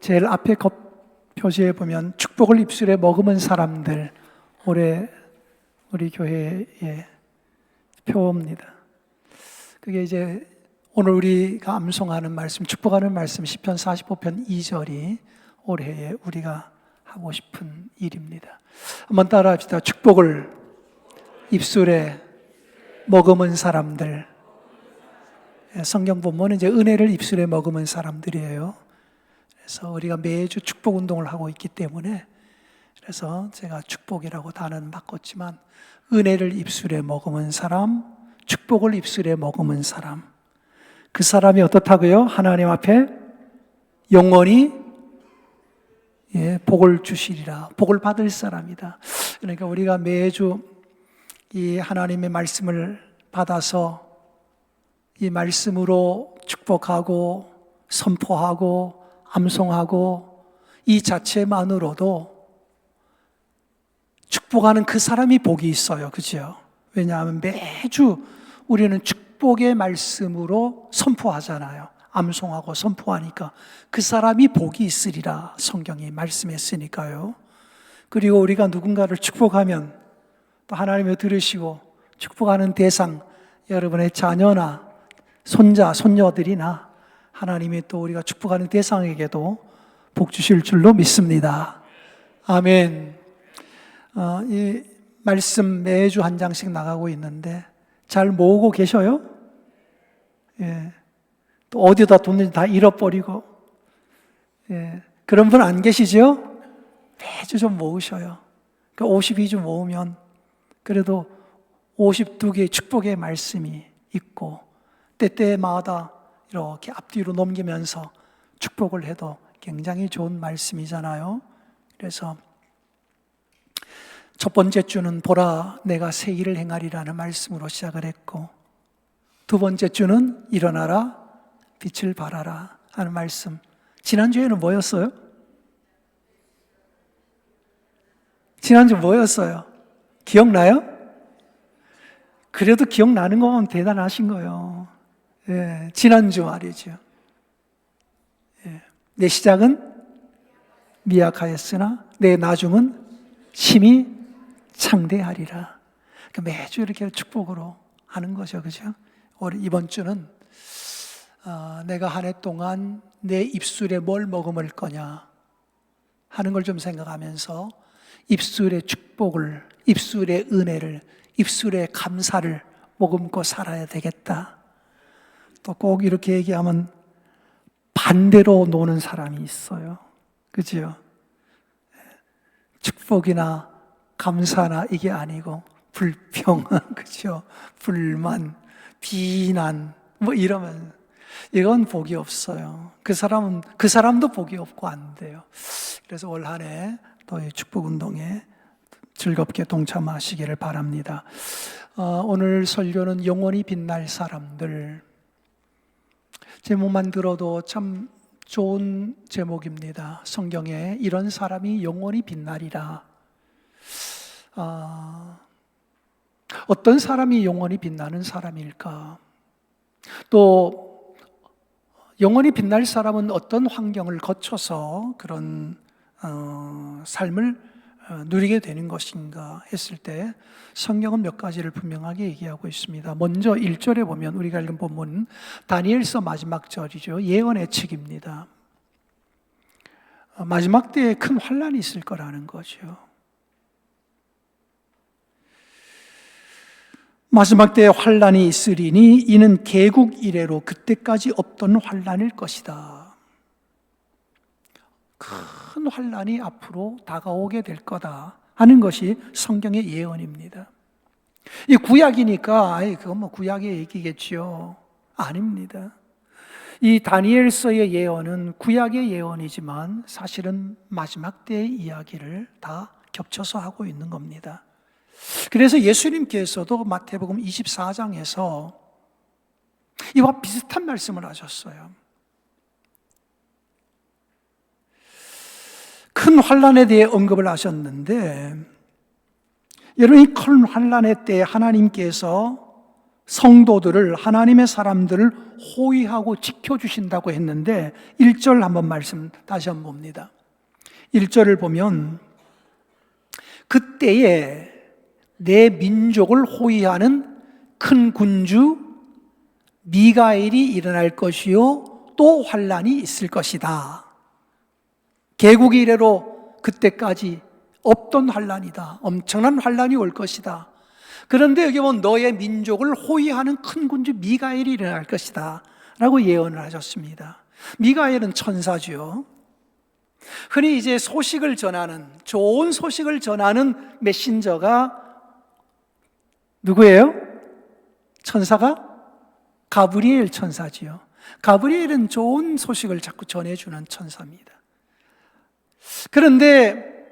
제일 앞에 표지에 보면 축복을 입술에 머금은 사람들, 올해 우리 교회의 표입니다. 그게 이제 오늘 우리가 암송하는 말씀, 축복하는 말씀 시편 45편 2절이 올해에 우리가 하고 싶은 일입니다. 한번 따라 합시다. 축복을 입술에 머금은 사람들. 성경 본문은 이제 은혜를 입술에 머금은 사람들이에요. 그래서 우리가 매주 축복 운동을 하고 있기 때문에, 그래서 제가 축복이라고 단어는 바꿨지만 은혜를 입술에 머금은 사람, 축복을 입술에 머금은 사람, 그 사람이 어떻다고요? 하나님 앞에 영원히 복을 주시리라. 복을 받을 사람이다. 그러니까 우리가 매주 이 하나님의 말씀을 받아서 이 말씀으로 축복하고 선포하고 암송하고 이 자체만으로도 축복하는 그 사람이 복이 있어요. 그죠? 왜냐하면 매주 우리는 축복의 말씀으로 선포하잖아요. 암송하고 선포하니까 그 사람이 복이 있으리라 성경이 말씀했으니까요. 그리고 우리가 누군가를 축복하면 또 하나님이 들으시고 축복하는 대상, 여러분의 자녀나 손자, 손녀들이나 하나님이 또 우리가 축복하는 대상에게도 복 주실 줄로 믿습니다. 아멘. 이 말씀 매주 한 장씩 나가고 있는데 잘 모으고 계셔요? 예. 또 어디다 뒀는지 다 잃어버리고, 그런 분 안 계시죠? 매주 좀 모으셔요. 그러니까 52주 모으면 그래도 52개의 축복의 말씀이 있고, 때때마다 이렇게 앞뒤로 넘기면서 축복을 해도 굉장히 좋은 말씀이잖아요. 그래서 첫 번째 주는 보라 내가 새 일을 행하리라는 말씀으로 시작을 했고, 두 번째 주는 일어나라 빛을 발하라 하는 말씀. 지난주에는 뭐였어요? 지난주 뭐였어요? 기억나요? 그래도 기억나는 거면 대단하신 거예요. 지난주 말이죠. 내 시작은 미약하였으나 내 나중은 심히 창대하리라. 그러니까 매주 이렇게 축복으로 하는 거죠. 그죠? 이번 주는 내가 한 해 동안 내 입술에 뭘 머금을 거냐 하는 걸 좀 생각하면서 입술의 축복을, 입술의 은혜를, 입술의 감사를 머금고 살아야 되겠다. 또 꼭 이렇게 얘기하면 반대로 노는 사람이 있어요. 그죠? 축복이나 감사나 이게 아니고 불평, 그죠? 불만, 비난, 뭐 이러면 이건 복이 없어요. 그 사람도 복이 없고 안 돼요. 그래서 올 한 해 또 이 축복 운동에 즐겁게 동참하시기를 바랍니다. 오늘 설교는 영원히 빛날 사람들. 제목만 들어도 참 좋은 제목입니다. 성경에 이런 사람이 영원히 빛나리라. 어떤 사람이 영원히 빛나는 사람일까? 또 영원히 빛날 사람은 어떤 환경을 거쳐서 그런 삶을 누리게 되는 것인가 했을 때 성경은 몇 가지를 분명하게 얘기하고 있습니다. 먼저 1절에 보면 우리가 읽은 본문 다니엘서 마지막 절이죠. 예언의 책입니다. 마지막 때에 큰 환란이 있을 거라는 거죠. 마지막 때에 환란이 있으리니 이는 개국 이래로 그때까지 없던 환란일 것이다. 큰 환란이 앞으로 다가오게 될 거다 하는 것이 성경의 예언입니다. 이 구약이니까 그건 뭐 구약의 얘기겠죠. 아닙니다. 이 다니엘서의 예언은 구약의 예언이지만 사실은 마지막 때의 이야기를 다 겹쳐서 하고 있는 겁니다. 그래서 예수님께서도 마태복음 24장에서 이와 비슷한 말씀을 하셨어요. 큰 환란에 대해 언급을 하셨는데, 여러분 이 큰 환란의 때에 하나님께서 성도들을, 하나님의 사람들을 호위하고 지켜주신다고 했는데 1절 한번 말씀 다시 한번 봅니다. 1절을 보면 그때에 내 민족을 호위하는 큰 군주 미가엘이 일어날 것이요 또 환란이 있을 것이다. 개국 이래로 그때까지 없던 환란이다. 엄청난 환란이 올 것이다. 그런데 여기 보면 너의 민족을 호위하는 큰 군주 미가엘이 일어날 것이다 라고 예언을 하셨습니다. 미가엘은 천사죠. 흔히 이제 소식을 전하는, 좋은 소식을 전하는 메신저가 누구예요? 천사가? 가브리엘 천사지요. 가브리엘은 좋은 소식을 자꾸 전해주는 천사입니다. 그런데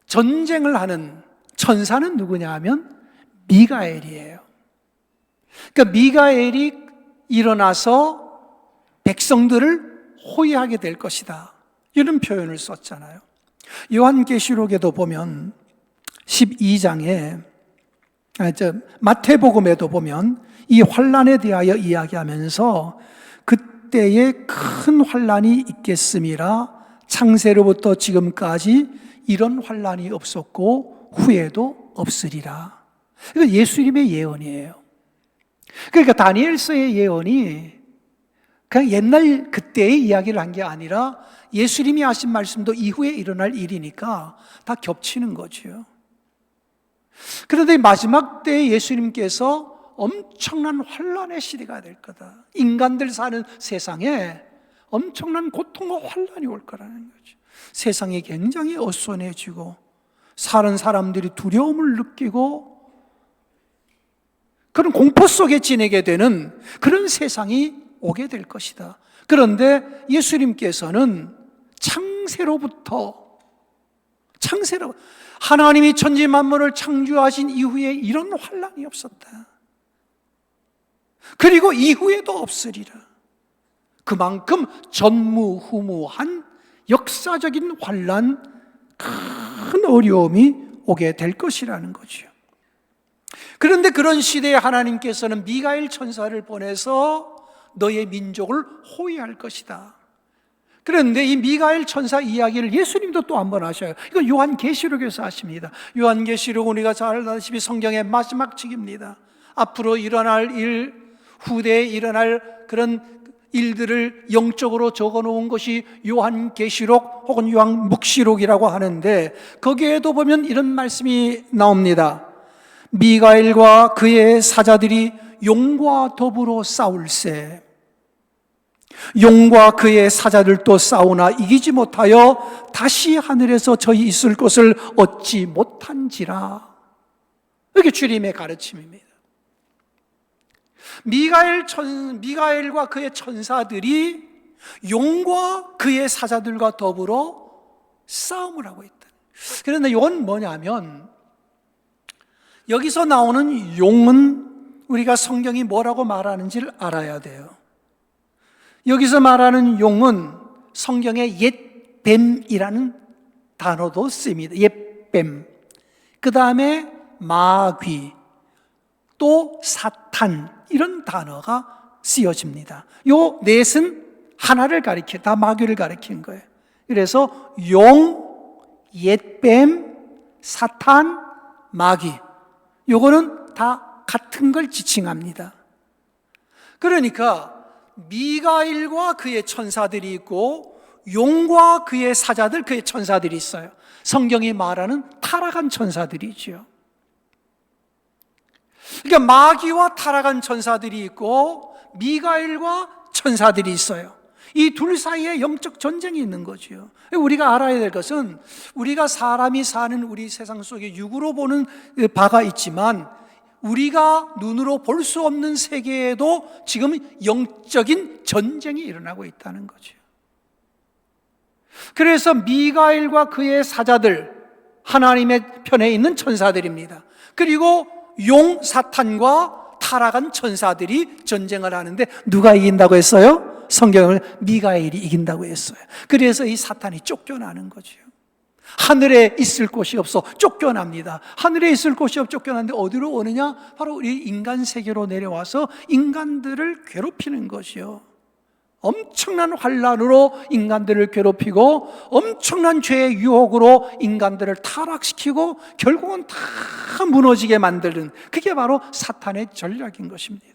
전쟁을 하는 천사는 누구냐 하면 미가엘이에요. 그러니까 미가엘이 일어나서 백성들을 호위하게 될 것이다, 이런 표현을 썼잖아요. 요한계시록에도 보면 12장에 마태복음에도 보면 이 환란에 대하여 이야기하면서 그때에 큰 환란이 있겠음이라 창세로부터 지금까지 이런 환란이 없었고 후에도 없으리라. 이거 예수님의 예언이에요. 그러니까 다니엘서의 예언이 그냥 옛날 그때의 이야기를 한 게 아니라 예수님이 하신 말씀도 이후에 일어날 일이니까 다 겹치는 거죠. 그런데 마지막 때에 예수님께서 엄청난 환란의 시대가 될 거다, 인간들 사는 세상에 엄청난 고통과 환란이 올 거라는 거죠. 세상이 굉장히 어수선해지고 사는 사람들이 두려움을 느끼고 그런 공포 속에 지내게 되는 그런 세상이 오게 될 것이다. 그런데 예수님께서는 창세로부터 하나님이 천지 만물을 창조하신 이후에 이런 환란이 없었다. 그리고 이후에도 없으리라. 그만큼 전무후무한 역사적인 환란, 큰 어려움이 오게 될 것이라는 거죠. 그런데 그런 시대에 하나님께서는 미가엘 천사를 보내서 너의 민족을 호위할 것이다. 그런데 이 미가엘 천사 이야기를 예수님도 또 한 번 하셔요. 이건 요한계시록에서 하십니다. 요한계시록은 우리가 잘 아시다시피 성경의 마지막 책입니다. 앞으로 일어날 일, 후대에 일어날 그런 일들을 영적으로 적어놓은 것이 요한계시록 혹은 요한묵시록이라고 하는데, 거기에도 보면 이런 말씀이 나옵니다. 미가엘과 그의 사자들이 용과 더불어 싸울세. 용과 그의 사자들도 싸우나 이기지 못하여 다시 하늘에서 저희 있을 곳을 얻지 못한지라. 이게 주님의 가르침입니다. 미가엘과 그의 천사들이 용과 그의 사자들과 더불어 싸움을 하고 있다. 그런데 이건 뭐냐면, 여기서 나오는 용은 우리가 성경이 뭐라고 말하는지를 알아야 돼요. 여기서 말하는 용은 성경에 옛뱀이라는 단어도 씁니다. 옛뱀. 그 다음에 마귀, 또 사탄, 이런 단어가 쓰여집니다. 요 넷은 하나를 다 마귀를 가리키는 거예요. 그래서 용, 옛뱀, 사탄, 마귀, 요거는 다 같은 걸 지칭합니다. 그러니까 미가엘과 그의 천사들이 있고 용과 그의 사자들, 그의 천사들이 있어요. 성경이 말하는 타락한 천사들이죠. 그러니까 마귀와 타락한 천사들이 있고 미가엘과 천사들이 있어요. 이 둘 사이에 영적 전쟁이 있는 거죠. 우리가 알아야 될 것은, 우리가 사람이 사는 우리 세상 속에 육으로 보는 바가 있지만 우리가 눈으로 볼 수 없는 세계에도 지금 영적인 전쟁이 일어나고 있다는 거죠. 그래서 미가엘과 그의 사자들, 하나님의 편에 있는 천사들입니다. 그리고 용, 사탄과 타락한 천사들이 전쟁을 하는데 누가 이긴다고 했어요? 성경을 미가엘이 이긴다고 했어요. 그래서 이 사탄이 쫓겨나는 거죠. 하늘에 있을 곳이 없어 쫓겨납니다. 하늘에 있을 곳이 없어 쫓겨났는데 어디로 오느냐? 바로 우리 인간 세계로 내려와서 인간들을 괴롭히는 것이요. 엄청난 환난으로 인간들을 괴롭히고 엄청난 죄의 유혹으로 인간들을 타락시키고 결국은 다 무너지게 만드는, 그게 바로 사탄의 전략인 것입니다.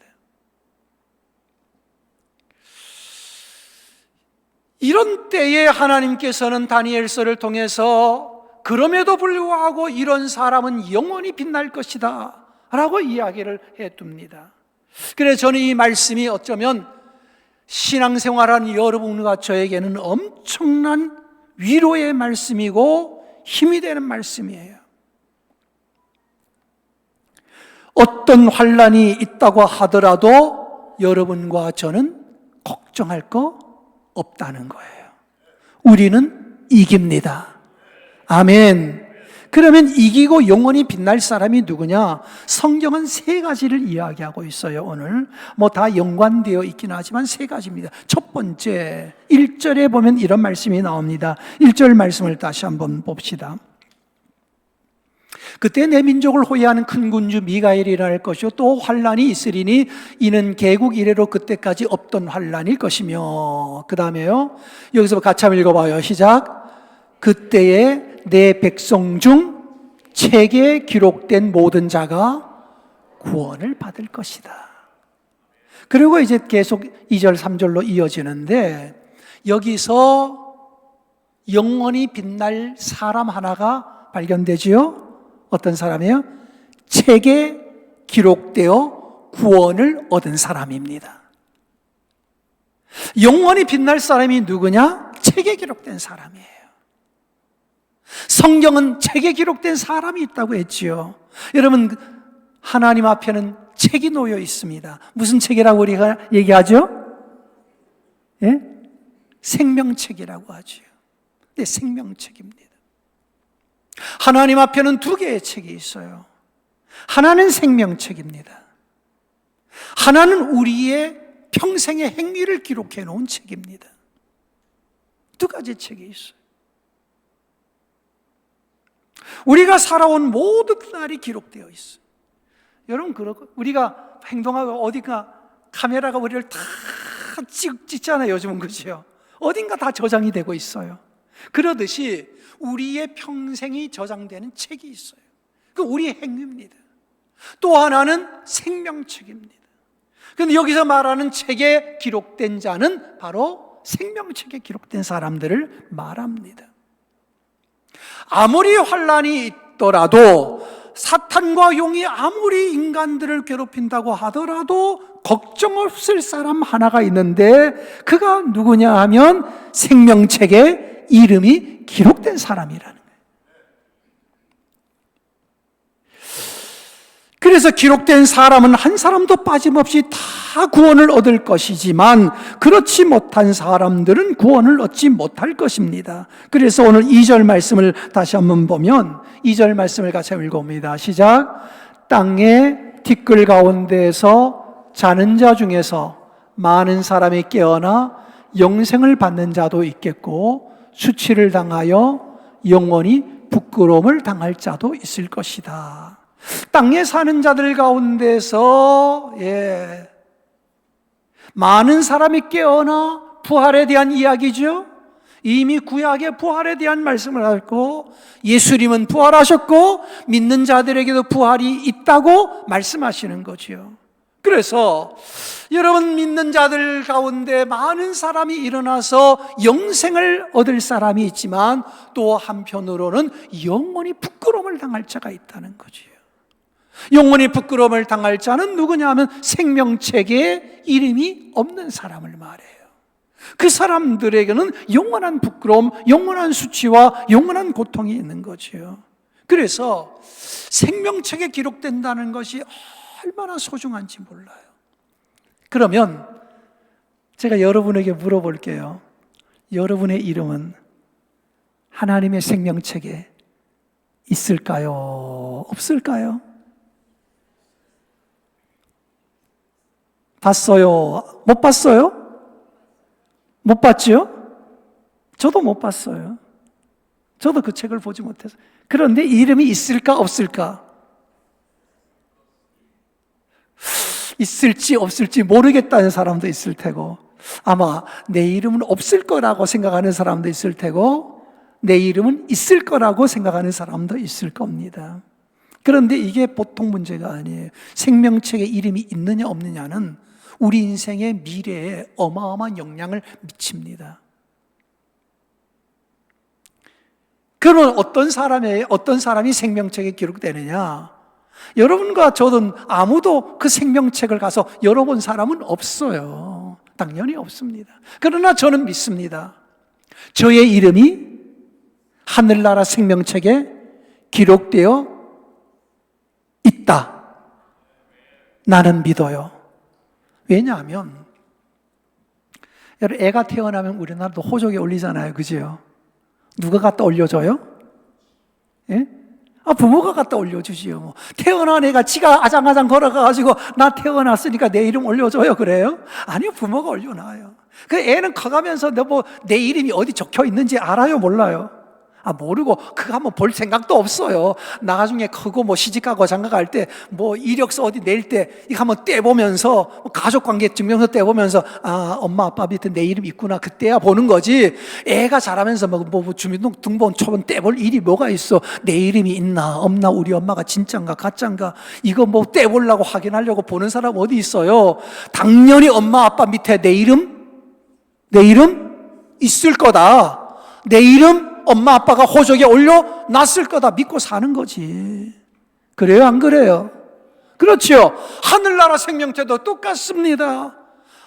이런 때에 하나님께서는 다니엘서를 통해서 그럼에도 불구하고 이런 사람은 영원히 빛날 것이다 라고 이야기를 해둡니다. 그래서 저는 이 말씀이 어쩌면 신앙생활하는 여러분과 저에게는 엄청난 위로의 말씀이고 힘이 되는 말씀이에요. 어떤 환난이 있다고 하더라도 여러분과 저는 걱정할 거 없다는 거예요. 우리는 이깁니다. 아멘. 그러면 이기고 영원히 빛날 사람이 누구냐? 성경은 세 가지를 이야기하고 있어요. 오늘 다 연관되어 있긴 하지만 세 가지입니다. 첫 번째, 1절에 보면 이런 말씀이 나옵니다. 1절 말씀을 다시 한번 봅시다. 그때 내 민족을 호위하는 큰 군주 미가엘이 일어날 것이요 또 환란이 있으리니 이는 개국 이래로 그때까지 없던 환란일 것이며, 그 다음에요, 여기서 같이 한번 읽어봐요. 시작. 그때에 내 백성 중 책에 기록된 모든 자가 구원을 받을 것이다. 그리고 이제 계속 2절 3절로 이어지는데, 여기서 영원히 빛날 사람 하나가 발견되지요. 어떤 사람이에요? 책에 기록되어 구원을 얻은 사람입니다. 영원히 빛날 사람이 누구냐? 책에 기록된 사람이에요. 성경은 책에 기록된 사람이 있다고 했지요. 여러분, 하나님 앞에는 책이 놓여 있습니다. 무슨 책이라고 우리가 얘기하죠? 예? 생명책이라고 하죠. 네, 생명책입니다. 하나님 앞에는 두 개의 책이 있어요. 하나는 생명책입니다. 하나는 우리의 평생의 행위를 기록해 놓은 책입니다. 두 가지 책이 있어요. 우리가 살아온 모든 날이 기록되어 있어요. 여러분, 우리가 행동하고 어디가 카메라가 우리를 다 찍잖아요. 요즘은 그죠? 어딘가 다 저장이 되고 있어요. 그러듯이 우리의 평생이 저장되는 책이 있어요. 그 우리의 행위입니다. 또 하나는 생명책입니다. 그런데 여기서 말하는 책에 기록된 자는 바로 생명책에 기록된 사람들을 말합니다. 아무리 환난이 있더라도, 사탄과 용이 아무리 인간들을 괴롭힌다고 하더라도 걱정 없을 사람 하나가 있는데, 그가 누구냐 하면 생명책에 이름이 기록된 사람이라는 거예요. 그래서 기록된 사람은 한 사람도 빠짐없이 다 구원을 얻을 것이지만, 그렇지 못한 사람들은 구원을 얻지 못할 것입니다. 그래서 오늘 2절 말씀을 다시 한번 보면, 2절 말씀을 같이 읽어봅니다. 시작. 땅의 티끌 가운데에서 자는 자 중에서 많은 사람이 깨어나 영생을 받는 자도 있겠고, 수치를 당하여 영원히 부끄러움을 당할 자도 있을 것이다. 땅에 사는 자들 가운데서 많은 사람이 깨어나 부활에 대한 이야기죠. 이미 구약의 부활에 대한 말씀을 하고, 예수님은 부활하셨고 믿는 자들에게도 부활이 있다고 말씀하시는 거죠. 그래서 여러분, 믿는 자들 가운데 많은 사람이 일어나서 영생을 얻을 사람이 있지만, 또 한편으로는 영원히 부끄러움을 당할 자가 있다는 거지요. 영원히 부끄러움을 당할 자는 누구냐 하면 생명책에 이름이 없는 사람을 말해요. 그 사람들에게는 영원한 부끄러움, 영원한 수치와 영원한 고통이 있는 거지요. 그래서 생명책에 기록된다는 것이 얼마나 소중한지 몰라요. 그러면 제가 여러분에게 물어볼게요. 여러분의 이름은 하나님의 생명책에 있을까요? 없을까요? 봤어요? 못 봤어요? 못 봤지요? 저도 못 봤어요. 저도 그 책을 보지 못해서. 그런데 이름이 있을까 없을까? 있을지 없을지 모르겠다는 사람도 있을 테고, 아마 내 이름은 없을 거라고 생각하는 사람도 있을 테고, 내 이름은 있을 거라고 생각하는 사람도 있을 겁니다. 그런데 이게 보통 문제가 아니에요. 생명책에 이름이 있느냐 없느냐는 우리 인생의 미래에 어마어마한 영향을 미칩니다. 그러면 어떤 사람이 생명책에 기록되느냐? 여러분과 저는 아무도 그 생명책을 가서 열어본 사람은 없어요. 당연히 없습니다. 그러나 저는 믿습니다. 저의 이름이 하늘나라 생명책에 기록되어 있다. 나는 믿어요. 왜냐하면 여러분, 애가 태어나면 우리나라도 호적에 올리잖아요. 그죠? 누가 갖다 올려줘요? 예? 부모가 갖다 올려주지요. 뭐. 태어난 애가 지가 아장아장 걸어가가지고 나 태어났으니까 내 이름 올려줘요. 그래요? 아니요, 부모가 올려놔요. 그 애는 커가면서 내 이름이 어디 적혀 있는지 알아요? 몰라요? 모르고 그거 한번 볼 생각도 없어요. 나중에 크고 시집가고 장가갈 때 이력서 어디 낼 때 이거 한번 떼보면서 가족관계 증명서 떼보면서 엄마 아빠 밑에 내 이름 있구나 그때야 보는 거지. 애가 자라면서 주민등본 초본 떼볼 일이 뭐가 있어. 내 이름이 있나 없나, 우리 엄마가 진짠가 가짠가 이거 떼보려고 확인하려고 보는 사람 어디 있어요. 당연히 엄마 아빠 밑에 내 이름 있을 거다. 내 이름 엄마 아빠가 호적에 올려놨을 거다 믿고 사는 거지. 그래요, 안 그래요? 그렇죠. 하늘나라 생명체도 똑같습니다.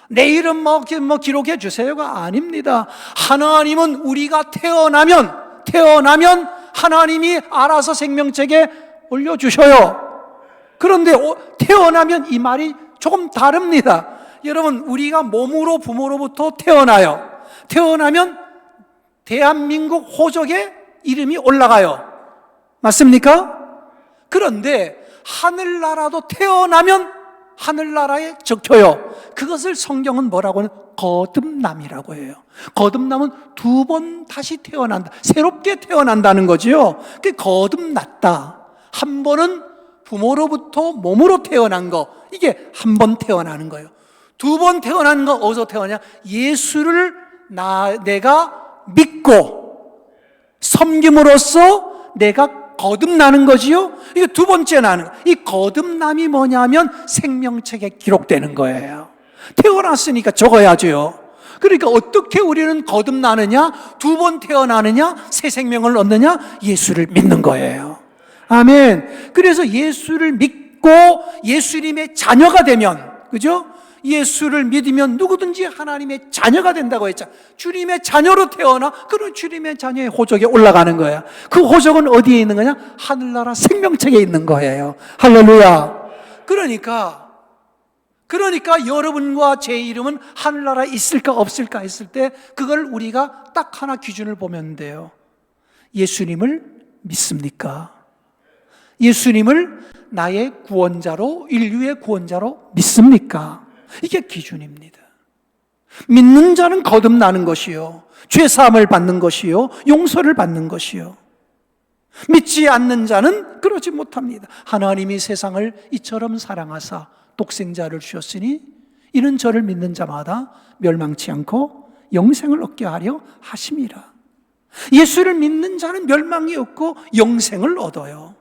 내 이름 기록해 주세요가 아닙니다. 하나님은 우리가 태어나면 하나님이 알아서 생명책에 올려주셔요. 그런데 태어나면 이 말이 조금 다릅니다. 여러분, 우리가 몸으로 부모로부터 태어나요. 태어나면 대한민국 호적에 이름이 올라가요. 맞습니까? 그런데 하늘나라도 태어나면 하늘나라에 적혀요. 그것을 성경은 뭐라고 하는? 거듭남이라고 해요. 거듭남은 두 번 다시 태어난다. 새롭게 태어난다는 거지요. 그게 거듭났다. 한 번은 부모로부터 몸으로 태어난 거, 이게 한 번 태어나는 거예요. 두 번 태어나는 거 어디서 태어나냐? 예수를 내가 믿고 섬김으로써 내가 거듭나는 거지요. 이게 두 번째 나는, 이 거듭남이 뭐냐면 생명책에 기록되는 거예요. 태어났으니까 적어야죠. 그러니까 어떻게 우리는 거듭나느냐, 두 번 태어나느냐, 새 생명을 얻느냐? 예수를 믿는 거예요. 아멘. 그래서 예수를 믿고 예수님의 자녀가 되면, 그죠? 예수를 믿으면 누구든지 하나님의 자녀가 된다고 했죠. 주님의 자녀로 태어나 그런 주님의 자녀의 호적에 올라가는 거야. 그 호적은 어디에 있는 거냐? 하늘나라 생명책에 있는 거예요. 할렐루야. 그러니까 여러분과 제 이름은 하늘나라에 있을까 없을까 했을 때 그걸 우리가 딱 하나 기준을 보면 돼요. 예수님을 믿습니까? 예수님을 나의 구원자로, 인류의 구원자로 믿습니까? 이게 기준입니다. 믿는 자는 거듭나는 것이요, 죄사함을 받는 것이요, 용서를 받는 것이요. 믿지 않는 자는 그러지 못합니다. 하나님이 세상을 이처럼 사랑하사 독생자를 주셨으니 이는 저를 믿는 자마다 멸망치 않고 영생을 얻게 하려 하심이라. 예수를 믿는 자는 멸망이 없고 영생을 얻어요.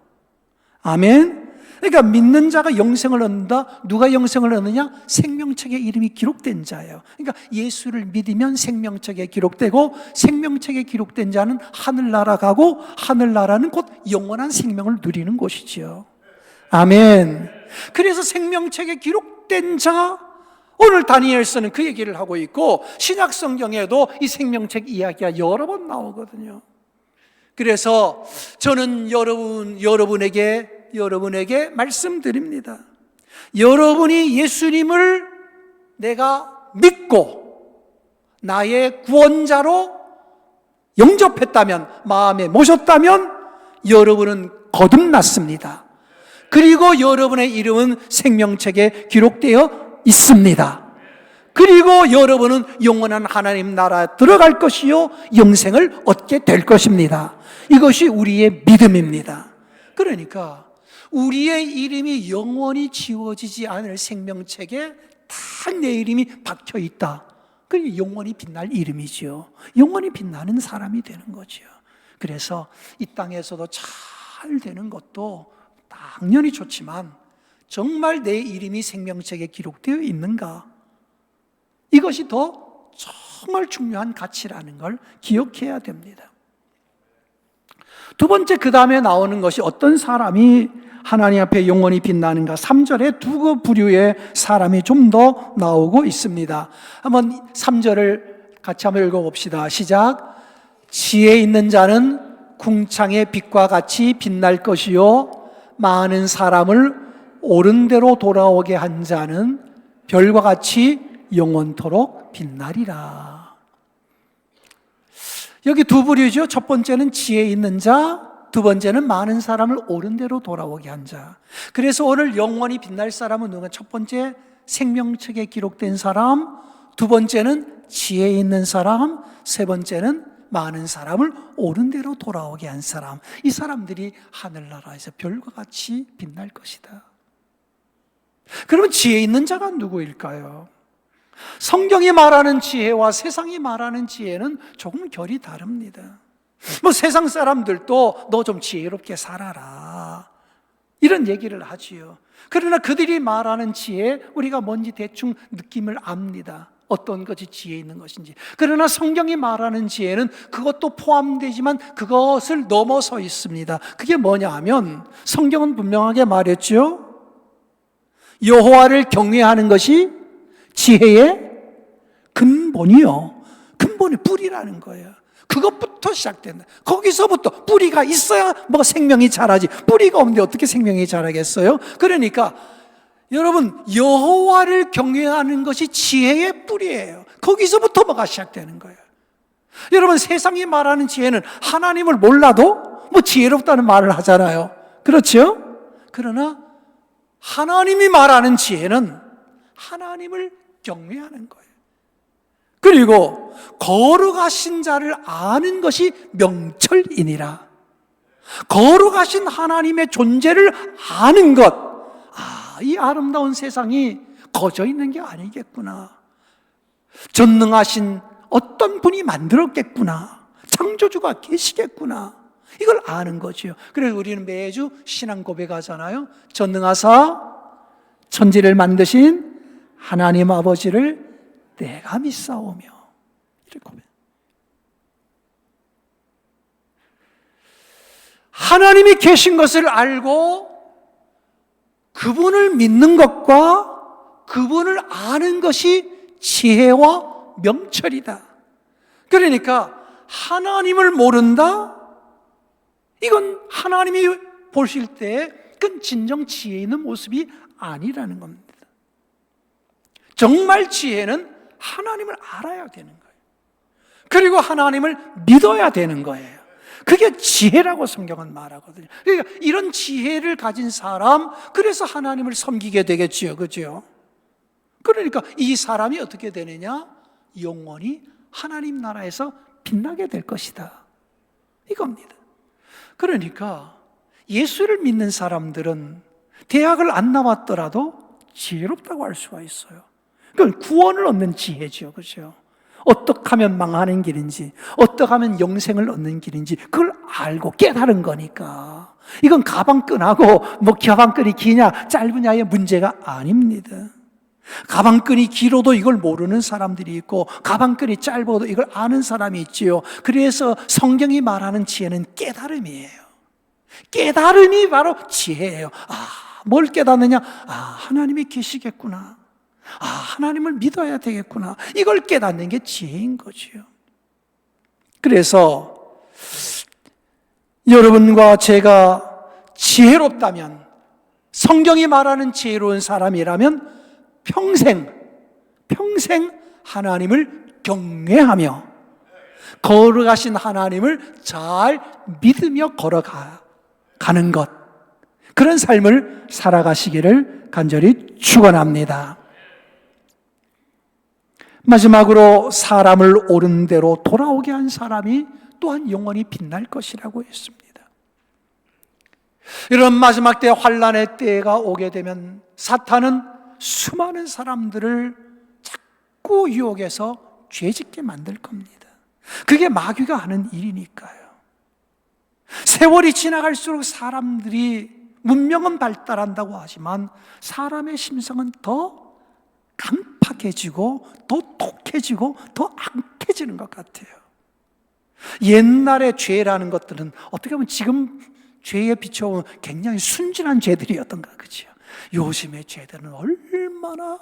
아멘. 그러니까 믿는 자가 영생을 얻는다. 누가 영생을 얻느냐? 생명책에 이름이 기록된 자예요. 그러니까 예수를 믿으면 생명책에 기록되고, 생명책에 기록된 자는 하늘나라 가고, 하늘나라는 곧 영원한 생명을 누리는 곳이지요. 아멘. 그래서 생명책에 기록된 자, 오늘 다니엘서는 그 얘기를 하고 있고, 신약 성경에도 이 생명책 이야기가 여러 번 나오거든요. 그래서 저는 여러분에게 말씀드립니다. 여러분이 예수님을 내가 믿고 나의 구원자로 영접했다면, 마음에 모셨다면 여러분은 거듭났습니다. 그리고 여러분의 이름은 생명책에 기록되어 있습니다. 그리고 여러분은 영원한 하나님 나라에 들어갈 것이요 영생을 얻게 될 것입니다. 이것이 우리의 믿음입니다. 그러니까 우리의 이름이 영원히 지워지지 않을 생명책에 다 내 이름이 박혀 있다. 그게 영원히 빛날 이름이죠. 영원히 빛나는 사람이 되는 거죠. 그래서 이 땅에서도 잘 되는 것도 당연히 좋지만 정말 내 이름이 생명책에 기록되어 있는가? 이것이 더 정말 중요한 가치라는 걸 기억해야 됩니다. 두 번째, 그 다음에 나오는 것이 어떤 사람이 하나님 앞에 영원히 빛나는가? 3절에 두 부류의 사람이 좀 더 나오고 있습니다. 한번 3절을 같이 한번 읽어봅시다. 시작. 지혜 있는 자는 궁창의 빛과 같이 빛날 것이요 많은 사람을 옳은 대로 돌아오게 한 자는 별과 같이 영원토록 빛나리라. 여기 두 부류죠. 첫 번째는 지혜 있는 자, 두 번째는 많은 사람을 옳은 대로 돌아오게 한 자. 그래서 오늘 영원히 빛날 사람은 누가? 첫 번째 생명책에 기록된 사람, 두 번째는 지혜 있는 사람, 세 번째는 많은 사람을 옳은 대로 돌아오게 한 사람. 이 사람들이 하늘나라에서 별과 같이 빛날 것이다. 그러면 지혜 있는 자가 누구일까요? 성경이 말하는 지혜와 세상이 말하는 지혜는 조금 결이 다릅니다. 세상 사람들도 너 좀 지혜롭게 살아라 이런 얘기를 하지요. 그러나 그들이 말하는 지혜, 우리가 뭔지 대충 느낌을 압니다. 어떤 것이 지혜 있는 것인지. 그러나 성경이 말하는 지혜는 그것도 포함되지만 그것을 넘어서 있습니다. 그게 뭐냐 하면 성경은 분명하게 말했죠. 여호와를 경외하는 것이 지혜의 근본이요, 근본의 뿌리라는 거예요. 그것부터 시작된다. 거기서부터 뿌리가 있어야 뭐 생명이 자라지. 뿌리가 없는데 어떻게 생명이 자라겠어요? 그러니까 여러분, 여호와를 경외하는 것이 지혜의 뿌리예요. 거기서부터 뭐가 시작되는 거예요. 여러분, 세상이 말하는 지혜는 하나님을 몰라도 뭐 지혜롭다는 말을 하잖아요. 그렇죠? 그러나 하나님이 말하는 지혜는 하나님을 경외하는 거예요. 그리고 거룩하신 자를 아는 것이 명철이니라. 거룩하신 하나님의 존재를 아는 것. 이 아름다운 세상이 거저 있는 게 아니겠구나. 전능하신 어떤 분이 만들었겠구나. 창조주가 계시겠구나. 이걸 아는 거지요. 그래서 우리는 매주 신앙 고백하잖아요. 전능하사 천지를 만드신 하나님 아버지를 내가 믿사오며. 이렇게 고백. 하나님이 계신 것을 알고 그분을 믿는 것과 그분을 아는 것이 지혜와 명철이다. 그러니까 하나님을 모른다? 이건 하나님이 보실 때 그건 진정 지혜 있는 모습이 아니라는 겁니다. 정말 지혜는 하나님을 알아야 되는 거예요. 그리고 하나님을 믿어야 되는 거예요. 그게 지혜라고 성경은 말하거든요. 그러니까 이런 지혜를 가진 사람, 그래서 하나님을 섬기게 되겠지요. 그죠? 그러니까 이 사람이 어떻게 되느냐? 영원히 하나님 나라에서 빛나게 될 것이다. 이겁니다. 그러니까 예수를 믿는 사람들은 대학을 안 나왔더라도 지혜롭다고 할 수가 있어요. 그건 구원을 얻는 지혜죠. 그죠? 어떻게 하면 망하는 길인지, 어떻게 하면 영생을 얻는 길인지 그걸 알고 깨달은 거니까. 이건 가방끈하고 뭐 가방끈이 기냐 짧으냐의 문제가 아닙니다. 가방끈이 길어도 이걸 모르는 사람들이 있고 가방끈이 짧아도 이걸 아는 사람이 있지요. 그래서 성경이 말하는 지혜는 깨달음이에요. 깨달음이 바로 지혜예요. 뭘 깨닫느냐? 하나님이 계시겠구나. 하나님을 믿어야 되겠구나. 이걸 깨닫는 게 지혜인 거지요. 그래서 여러분과 제가 지혜롭다면, 성경이 말하는 지혜로운 사람이라면 평생 하나님을 경외하며 거룩하신 하나님을 잘 믿으며 걸어가는 것, 그런 삶을 살아가시기를 간절히 축원합니다. 마지막으로 사람을 옳은 대로 돌아오게 한 사람이 또한 영원히 빛날 것이라고 했습니다. 이런 마지막 때 환난의 때가 오게 되면 사탄은 수많은 사람들을 자꾸 유혹해서 죄짓게 만들 겁니다. 그게 마귀가 하는 일이니까요. 세월이 지나갈수록 사람들이 문명은 발달한다고 하지만 사람의 심성은 더 강팍해지고 더 독해지고 더 악해지는 것 같아요. 옛날의 죄라는 것들은 어떻게 보면 지금 죄에 비춰보면 굉장히 순진한 죄들이었던가, 그죠? 요즘의 죄들은 얼마나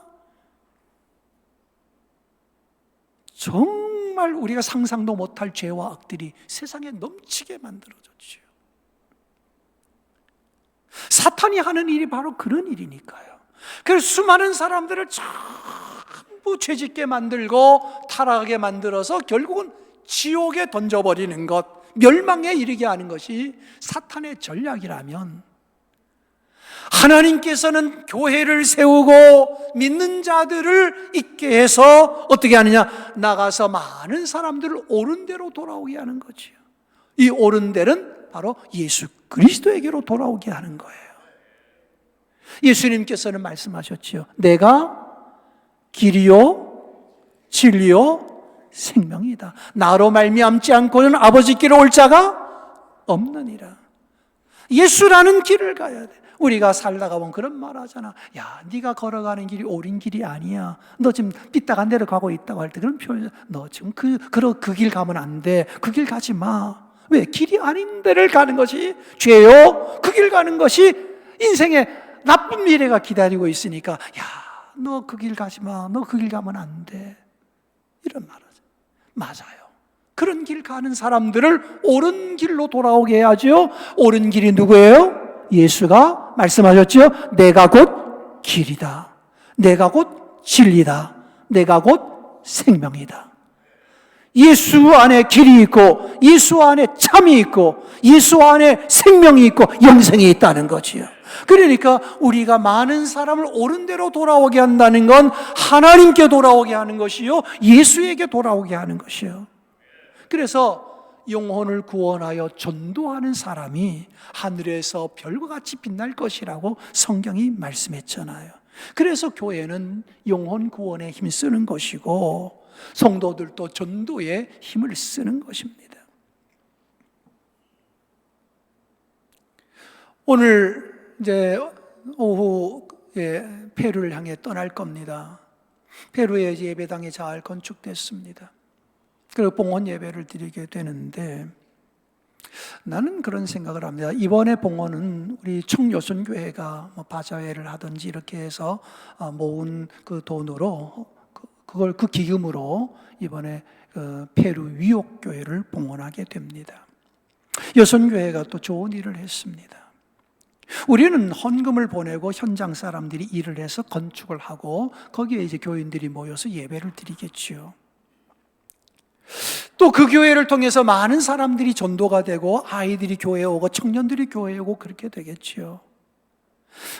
정말 우리가 상상도 못할 죄와 악들이 세상에 넘치게 만들어졌죠. 사탄이 하는 일이 바로 그런 일이니까요. 그래서 수많은 사람들을 전부 죄짓게 만들고 타락하게 만들어서 결국은 지옥에 던져버리는 것, 멸망에 이르게 하는 것이 사탄의 전략이라면, 하나님께서는 교회를 세우고 믿는 자들을 있게 해서 어떻게 하느냐? 나가서 많은 사람들을 옳은 대로 돌아오게 하는 거지요. 이 옳은 대는 바로 예수 그리스도에게로 돌아오게 하는 거예요. 예수님께서는 말씀하셨지요. 내가 길이요 진리요 생명이다. 나로 말미암지 않고는 아버지께로 올 자가 없느니라. 예수라는 길을 가야 돼. 우리가 살다가 보면 그런 말 하잖아. 야, 네가 걸어가는 길이 옳은 길이 아니야. 너 지금 삐딱한 데로 가고 있다고 할 때 그런 표현, 너 지금 그 길 가면 안 돼. 그 길 가지 마. 왜? 길이 아닌 데를 가는 것이 죄요. 그 길 가는 것이 인생에 나쁜 미래가 기다리고 있으니까, 야, 너 그 길 가지 마. 너 그 길 가면 안 돼. 이런 말 하죠. 맞아요. 그런 길 가는 사람들을 옳은 길로 돌아오게 해야죠. 옳은 길이 누구예요? 예수가 말씀하셨죠. 내가 곧 길이다. 내가 곧 진리다. 내가 곧 생명이다. 예수 안에 길이 있고 예수 안에 참이 있고 예수 안에 생명이 있고 영생이 있다는 거지요. 그러니까 우리가 많은 사람을 옳은 대로 돌아오게 한다는 건 하나님께 돌아오게 하는 것이요, 예수에게 돌아오게 하는 것이요. 그래서 영혼을 구원하여 전도하는 사람이 하늘에서 별과 같이 빛날 것이라고 성경이 말씀했잖아요. 그래서 교회는 영혼 구원에 힘쓰는 것이고 성도들도 전도에 힘을 쓰는 것입니다. 오늘 이제 오후에 페루를 향해 떠날 겁니다. 페루에 예배당이 잘 건축됐습니다. 그리고 봉헌 예배를 드리게 되는데, 나는 그런 생각을 합니다. 이번에 봉헌은 우리 청요순교회가 바자회를 하든지 이렇게 해서 모은 그 돈으로, 그걸 그 기금으로 이번에 페루 위옥교회를 봉헌하게 됩니다. 여선교회가 또 좋은 일을 했습니다. 우리는 헌금을 보내고 현장 사람들이 일을 해서 건축을 하고 거기에 이제 교인들이 모여서 예배를 드리겠지요. 또 그 교회를 통해서 많은 사람들이 전도가 되고 아이들이 교회에 오고 청년들이 교회에 오고 그렇게 되겠지요.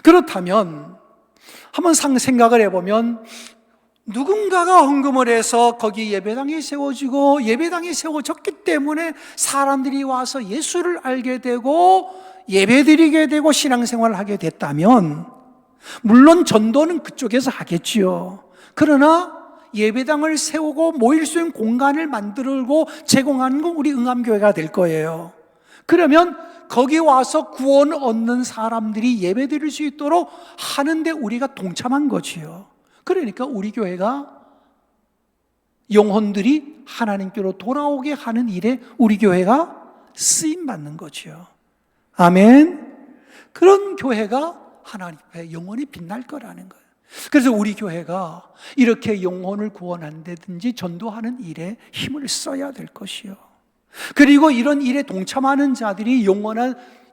그렇다면 한번 생각을 해보면, 누군가가 헌금을 해서 거기 예배당이 세워지고 예배당이 세워졌기 때문에 사람들이 와서 예수를 알게 되고 예배드리게 되고 신앙생활을 하게 됐다면 물론 전도는 그쪽에서 하겠지요. 그러나 예배당을 세우고 모일 수 있는 공간을 만들고 제공하는 건 우리 응암교회가 될 거예요. 그러면 거기 와서 구원 얻는 사람들이 예배드릴 수 있도록 하는데 우리가 동참한 거지요. 그러니까 우리 교회가 영혼들이 하나님께로 돌아오게 하는 일에 우리 교회가 쓰임받는 거지요. 아멘. 그런 교회가 하나님 앞에 영원히 빛날 거라는 거예요. 그래서 우리 교회가 이렇게 영혼을 구원한다든지 전도하는 일에 힘을 써야 될 것이요. 그리고 이런 일에 동참하는 자들이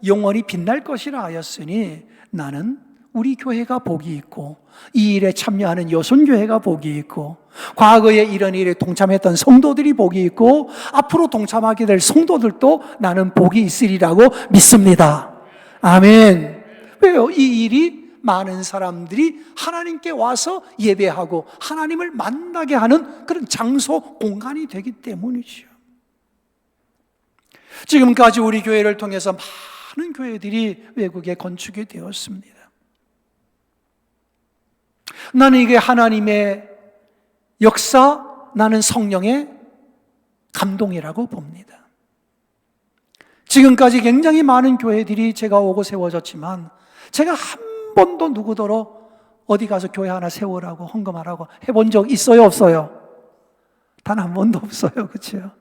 영원히 빛날 것이라 하였으니 나는 우리 교회가 복이 있고 이 일에 참여하는 여선교회가 복이 있고 과거에 이런 일에 동참했던 성도들이 복이 있고 앞으로 동참하게 될 성도들도 나는 복이 있으리라고 믿습니다. 아멘. 왜요? 이 일이 많은 사람들이 하나님께 와서 예배하고 하나님을 만나게 하는 그런 장소, 공간이 되기 때문이죠. 지금까지 우리 교회를 통해서 많은 교회들이 외국에 건축이 되었습니다. 나는 이게 하나님의 역사, 나는 성령의 감동이라고 봅니다. 지금까지 굉장히 많은 교회들이 제가 오고 세워졌지만 제가 한 번도 누구더러 어디 가서 교회 하나 세우라고 헌금하라고 해본 적 있어요, 없어요? 단 한 번도 없어요. 그렇죠?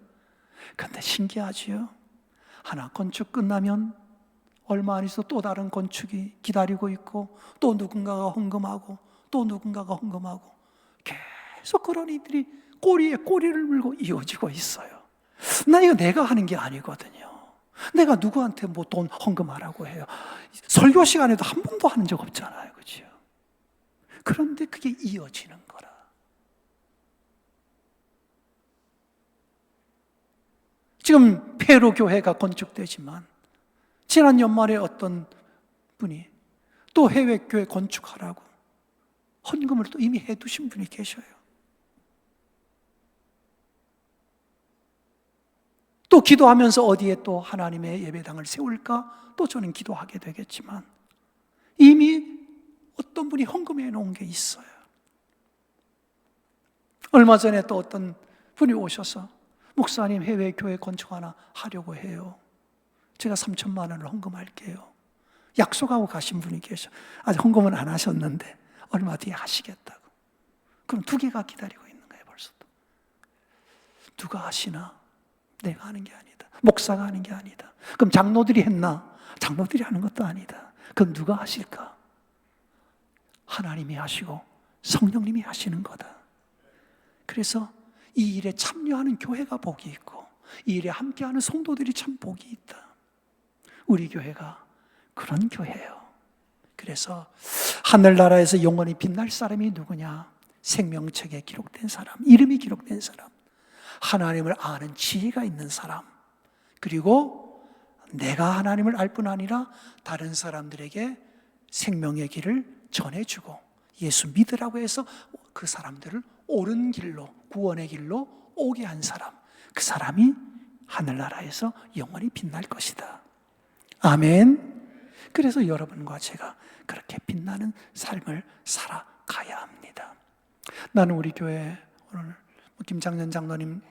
근데 신기하지요. 하나 건축 끝나면 얼마 안 있어 또 다른 건축이 기다리고 있고 또 누군가가 헌금하고 또 누군가가 헌금하고 계속 그런 일들이 꼬리에 꼬리를 물고 이어지고 있어요. 나 이거 내가 하는 게 아니거든요. 내가 누구한테 뭐 돈 헌금하라고 해요. 설교 시간에도 한 번도 하는 적 없잖아요. 그렇죠? 그런데 그게 이어지는 거라. 지금 페루 교회가 건축되지만 지난 연말에 어떤 분이 또 해외 교회 건축하라고 헌금을 또 이미 해두신 분이 계셔요. 또 기도하면서 어디에 또 하나님의 예배당을 세울까? 또 저는 기도하게 되겠지만 이미 어떤 분이 헌금해 놓은 게 있어요. 얼마 전에 또 어떤 분이 오셔서 목사님 해외 교회 건축 하나 하려고 해요. 제가 3천만 원을 헌금할게요. 약속하고 가신 분이 계셔. 아직 헌금은 안 하셨는데 얼마 뒤에 하시겠다고. 그럼 2개가 기다리고 있는 거예요. 벌써 또. 누가 하시나? 내가 하는 게 아니다. 목사가 하는 게 아니다. 그럼 장로들이 했나? 장로들이 하는 것도 아니다. 그럼 누가 하실까? 하나님이 하시고 성령님이 하시는 거다. 그래서 이 일에 참여하는 교회가 복이 있고 이 일에 함께하는 성도들이 참 복이 있다. 우리 교회가 그런 교회예요. 그래서 하늘나라에서 영원히 빛날 사람이 누구냐? 생명책에 기록된 사람, 이름이 기록된 사람, 하나님을 아는 지혜가 있는 사람, 그리고 내가 하나님을 알 뿐 아니라 다른 사람들에게 생명의 길을 전해주고 예수 믿으라고 해서 그 사람들을 옳은 길로, 구원의 길로 오게 한 사람, 그 사람이 하늘나라에서 영원히 빛날 것이다. 아멘. 그래서 여러분과 제가 그렇게 빛나는 삶을 살아가야 합니다. 나는 우리 교회 오늘 김장년 장로님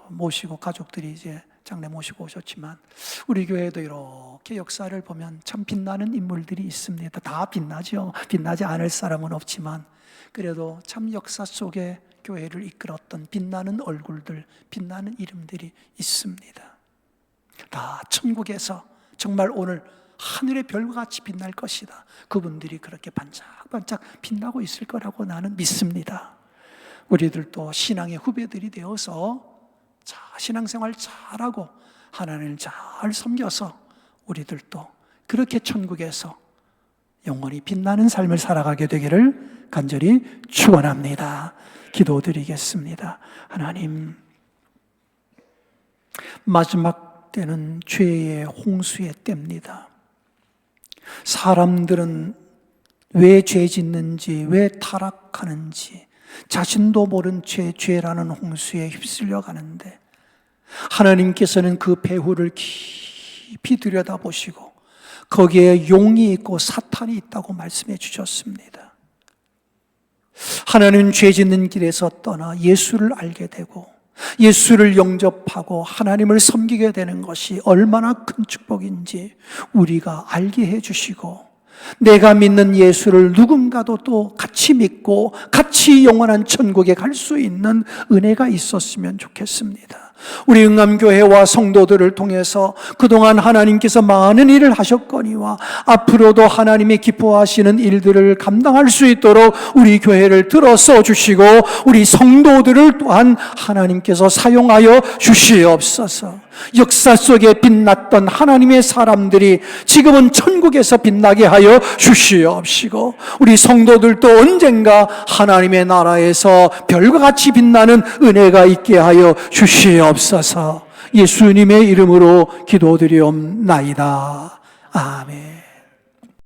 모시고 가족들이 이제 장례 모시고 오셨지만 우리 교회도 이렇게 역사를 보면 참 빛나는 인물들이 있습니다. 다 빛나죠. 빛나지 않을 사람은 없지만 그래도 참 역사 속에 교회를 이끌었던 빛나는 얼굴들, 빛나는 이름들이 있습니다. 다 천국에서 정말 오늘 하늘의 별과 같이 빛날 것이다. 그분들이 그렇게 반짝반짝 빛나고 있을 거라고 나는 믿습니다. 우리들도 신앙의 후배들이 되어서 신앙생활 잘하고 하나님을 잘 섬겨서 우리들도 그렇게 천국에서 영원히 빛나는 삶을 살아가게 되기를 간절히 축원합니다. 기도드리겠습니다. 하나님, 마지막 때는 죄의 홍수의 때입니다. 사람들은 왜 죄 짓는지, 왜 타락하는지 자신도 모른 죄라는 홍수에 휩쓸려 가는데 하나님께서는 그 배후를 깊이 들여다보시고 거기에 용이 있고 사탄이 있다고 말씀해 주셨습니다. 하나님 죄 짓는 길에서 떠나 예수를 알게 되고 예수를 영접하고 하나님을 섬기게 되는 것이 얼마나 큰 축복인지 우리가 알게 해주시고 내가 믿는 예수를 누군가도 또 같이 믿고 같이 영원한 천국에 갈 수 있는 은혜가 있었으면 좋겠습니다. 우리 응암교회와 성도들을 통해서 그동안 하나님께서 많은 일을 하셨거니와 앞으로도 하나님이 기뻐하시는 일들을 감당할 수 있도록 우리 교회를 들어서 주시고 우리 성도들을 또한 하나님께서 사용하여 주시옵소서. 역사 속에 빛났던 하나님의 사람들이 지금은 천국에서 빛나게 하여 주시옵시고 우리 성도들도 언젠가 하나님의 나라에서 별과 같이 빛나는 은혜가 있게 하여 주시옵소서. 예수님의 이름으로 기도드리옵나이다. 아멘.